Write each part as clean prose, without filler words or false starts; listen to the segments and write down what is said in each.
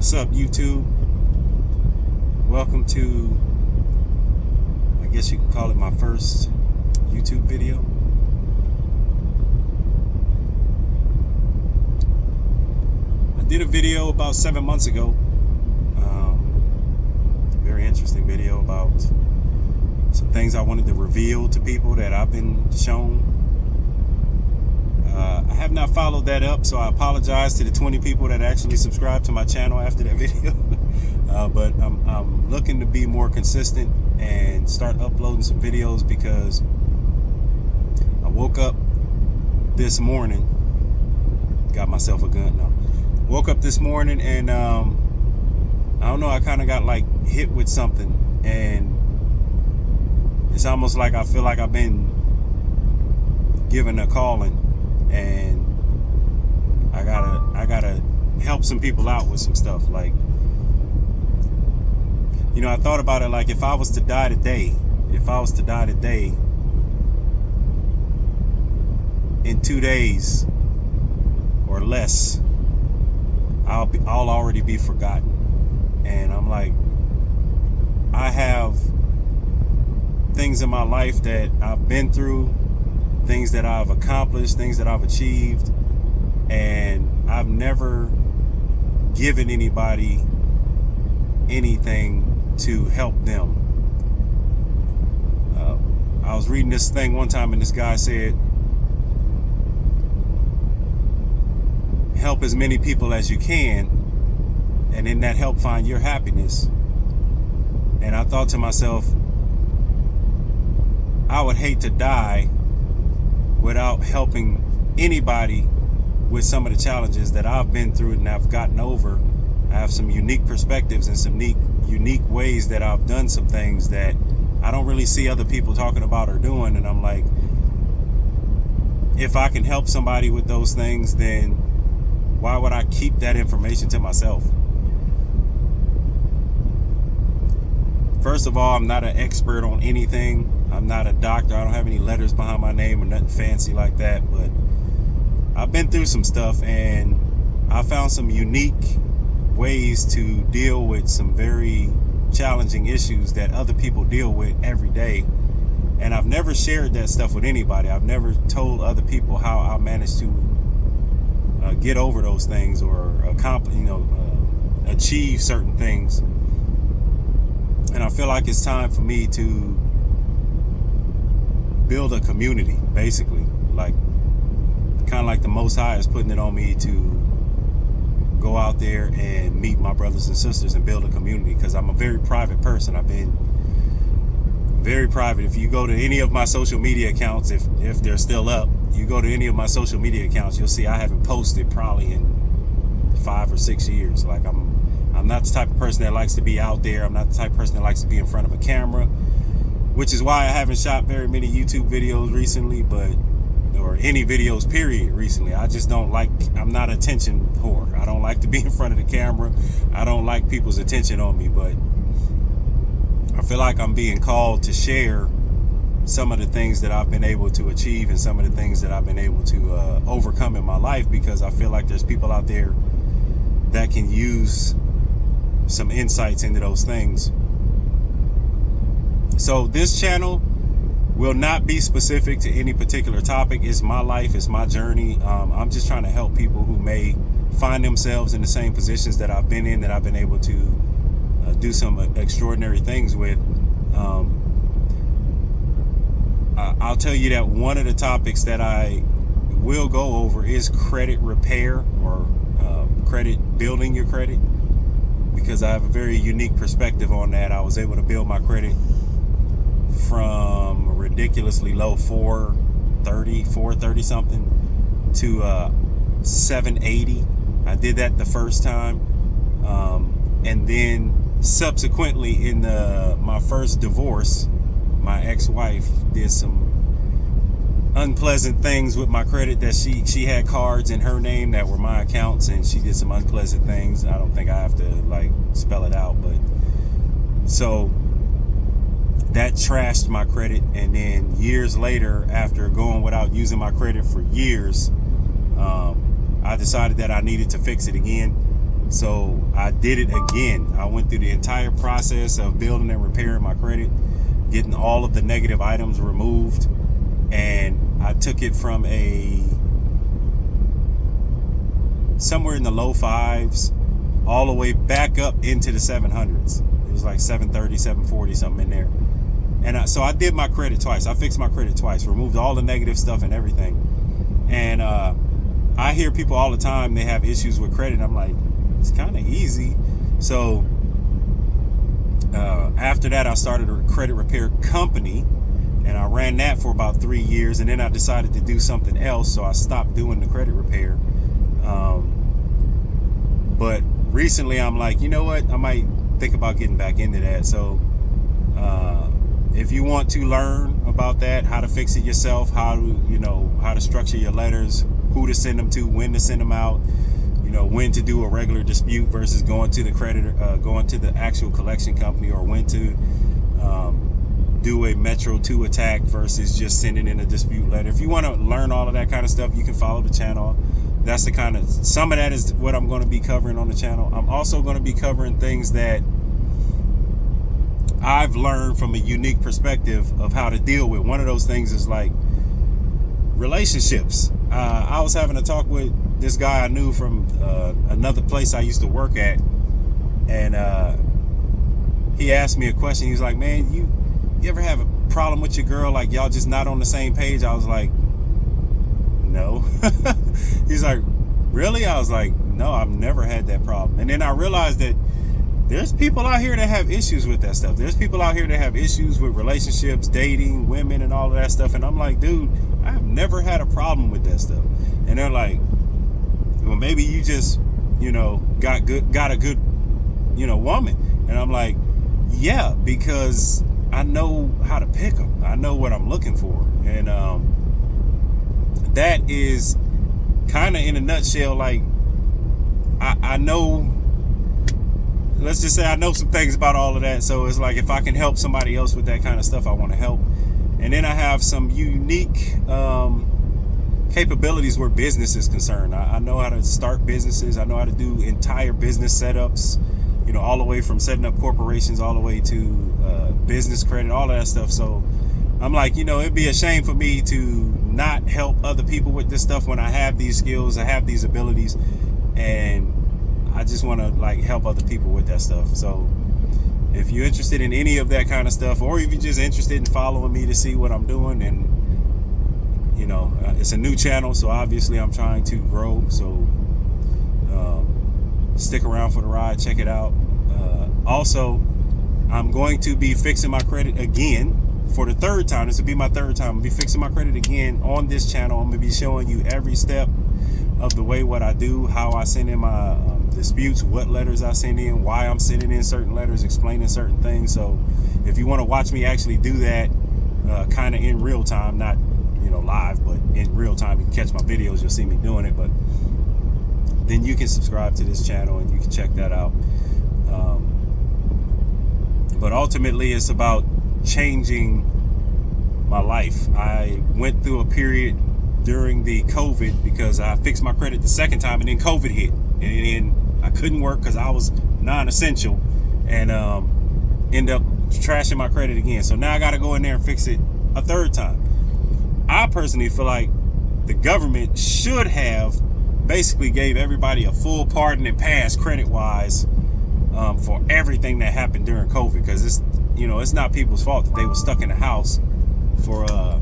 What's up, YouTube? Welcome to, I guess you can call it my first YouTube video. I did a video about 7 months ago. Very interesting video about some things I wanted to reveal to people that I've been shown. I have not followed that up, so I apologize to the 20 people that actually subscribed to my channel after that video. But I'm looking to be more consistent and start uploading some videos because I woke up this morning, got myself a gun now. Woke up this morning and I don't know, I kind of got like hit with something, and it's almost like I feel like I've been given a calling, and I gotta help some people out with some stuff. Like, you know, I thought about it, like if I was to die today in 2 days or less, I'll already be forgotten. And I'm like, I have things in my life that I've been through, things that I've accomplished, things that I've achieved, and I've never given anybody anything to help them. I was reading this thing one time, and this guy said, help as many people as you can, and in that help find your happiness. And I thought to myself, I would hate to die without helping anybody with some of the challenges that I've been through and I've gotten over. I have some unique perspectives and some unique ways that I've done some things that I don't really see other people talking about or doing. And I'm like, if I can help somebody with those things, then why would I keep that information to myself? First of all, I'm not an expert on anything. I'm not a doctor. I don't have any letters behind my name or nothing fancy like that, but I've been through some stuff, and I found some unique ways to deal with some very challenging issues that other people deal with every day. And I've never shared that stuff with anybody. I've never told other people how I managed to get over those things or accomplish, achieve certain things. And I feel like it's time for me to build a community, basically. Like, kind of like the Most High is putting it on me to go out there and meet my brothers and sisters and build a community, because I'm a very private person. I've been very private. If you go to any of my social media accounts, if they're still up, you go to any of my social media accounts, you'll see I haven't posted probably in 5 or 6 years. Like, I'm not the type of person that likes to be out there. I'm not the type of person that likes to be in front of a camera, which is why I haven't shot very many YouTube videos recently, or any videos period recently. I just don't like, I'm not an attention whore. I don't like to be in front of the camera. I don't like people's attention on me, but I feel like I'm being called to share some of the things that I've been able to achieve and some of the things that I've been able to overcome in my life, because I feel like there's people out there that can use some insights into those things. So this channel will not be specific to any particular topic. It's my life, it's my journey. I'm just trying to help people who may find themselves in the same positions that I've been in, that I've been able to do some extraordinary things with. I'll tell you that one of the topics that I will go over is credit repair, or building your credit, because I have a very unique perspective on that. I was able to build my credit from a ridiculously low 430 something to 780. I did that the first time, and then subsequently in my first divorce, my ex-wife did some unpleasant things with my credit. That she had cards in her name that were my accounts, and she did some unpleasant things. I don't think I have to like spell it out, but so that trashed my credit. And then years later, after going without using my credit for years, I decided that I needed to fix it again. So I did it again. I went through the entire process of building and repairing my credit, getting all of the negative items removed, and I took it from somewhere in the low 5s all the way back up into the 700s. It was like 730, 740, something in there. And so I did my credit twice. I fixed my credit twice, removed all the negative stuff and everything. And I hear people all the time, they have issues with credit. I'm like, it's kind of easy. So after that, I started a credit repair company, and I ran that for about 3 years. And then I decided to do something else, so I stopped doing the credit repair. But recently, I'm like, you know what? I might think about getting back into that. So if you want to learn about that, how to fix it yourself, how to structure your letters, who to send them to, when to send them out, when to do a regular dispute versus going to the creditor, going to the actual collection company, or when to do a Metro 2 attack versus just sending in a dispute letter. If you want to learn all of that kind of stuff, you can follow the channel. That's some of that is what I'm going to be covering on the channel. I'm also going to be covering things that I've learned from a unique perspective of how to deal with. One of those things is like relationships. I was having a talk with this guy I knew from another place I used to work at, and he asked me a question. He was like, man, you ever have a problem with your girl, like y'all just not on the same page? I was like, no. He's like, really? I was like, no, I've never had that problem. And then I realized that there's people out here that have issues with that stuff. There's people out here that have issues with relationships, dating, women, and all of that stuff. And I'm like, dude, I've never had a problem with that stuff. And they're like, well, maybe you just, got a good, woman. And I'm like, yeah, because I know how to pick them. I know what I'm looking for. And that is kind of in a nutshell, like, I know, let's just say I know some things about all of that. So it's like, if I can help somebody else with that kind of stuff, I want to help. And then I have some unique capabilities where business is concerned. I know how to start businesses. I know how to do entire business setups, all the way from setting up corporations all the way to business credit, all of that stuff. So I'm like, it'd be a shame for me to not help other people with this stuff when I have these skills, I have these abilities, and I just want to like help other people with that stuff. So if you're interested in any of that kind of stuff, or if you're just interested in following me to see what I'm doing, and it's a new channel, so obviously I'm trying to grow. So stick around for the ride, check it out. Also, I'm going to be fixing my credit again for the third time. This will be my third time. I'm going to be fixing my credit again on this channel. I'm going to be showing you every step of the way, what I do, how I send in my disputes, what letters I send in, why I'm sending in certain letters, explaining certain things. So if you want to watch me actually do that kind of in real time, not live, but in real time, you can catch my videos, you'll see me doing it. But then you can subscribe to this channel and you can check that out. But ultimately, it's about changing my life. I went through a period during the COVID because I fixed my credit the second time, and then COVID hit, and then I couldn't work because I was non-essential, and end up trashing my credit again. So now I got to go in there and fix it a third time. I personally feel like the government should have basically gave everybody a full pardon and pass credit-wise for everything that happened during COVID, because it's not people's fault that they were stuck in the house for a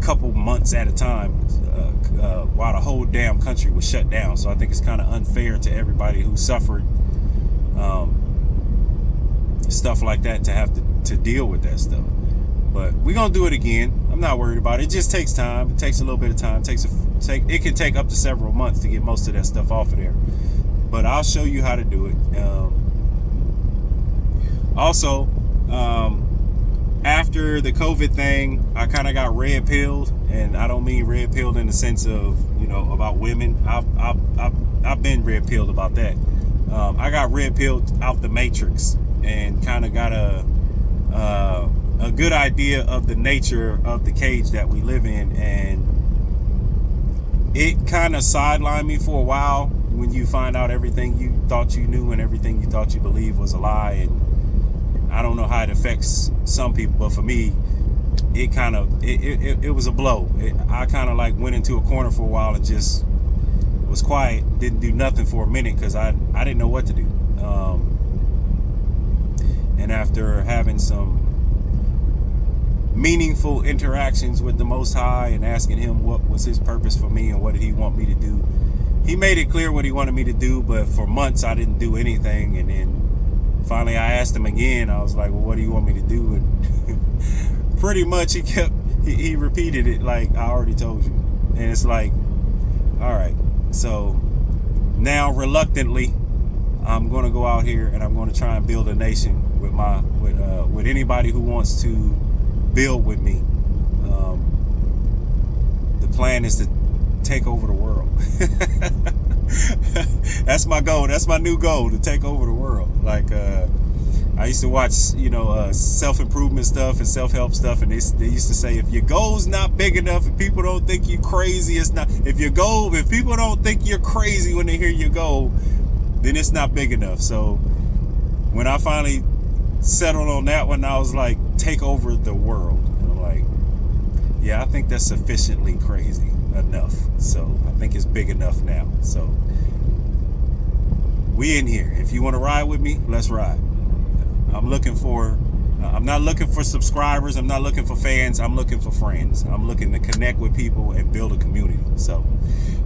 couple months at a time while the whole damn country was shut down. So I think it's kind of unfair to everybody who suffered stuff like that to have to deal with that stuff. But we're gonna do it again. I'm not worried about it. It just takes time. It takes a little bit of time. It can take up to several months to get most of that stuff off of there. But I'll show you how to do it. Also, after the COVID thing, I kind of got red pilled, and I don't mean red pilled in the sense of about women. I've been red pilled about that. I got red pilled out the matrix and kind of got a good idea of the nature of the cage that we live in, and it kind of sidelined me for a while when you find out everything you thought you knew and everything you thought you believed was a lie. And I don't know how it affects some people, but for me, it kind of, it was a blow. I kind of like went into a corner for a while and just was quiet, didn't do nothing for a minute because I didn't know what to do. And after having some meaningful interactions with the Most High and asking him what was his purpose for me and what did he want me to do, he made it clear what he wanted me to do, but for months I didn't do anything. And then finally I asked him again. I was like, well, what do you want me to do? And pretty much he repeated it like, I already told you. And it's like, all right. So now reluctantly, I'm going to go out here and I'm going to try and build a nation with anybody who wants to build with me. The plan is to take over the world. That's my goal. That's my new goal, to take over the world. Like I used to watch, self-improvement stuff and self-help stuff, and they used to say, if your goal's not big enough, if people don't think you're crazy, it's not. If people don't think you're crazy when they hear your goal, then it's not big enough. So when I finally settled on that one, I was like, take over the world. And I'm like, yeah, I think that's sufficiently crazy enough. So I think it's big enough now. So we in here. If you want to ride with me, let's ride. I'm not looking for subscribers. I'm not looking for fans. I'm looking for friends. I'm looking to connect with people and build a community. So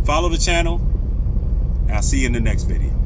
follow the channel. I'll see you in the next video.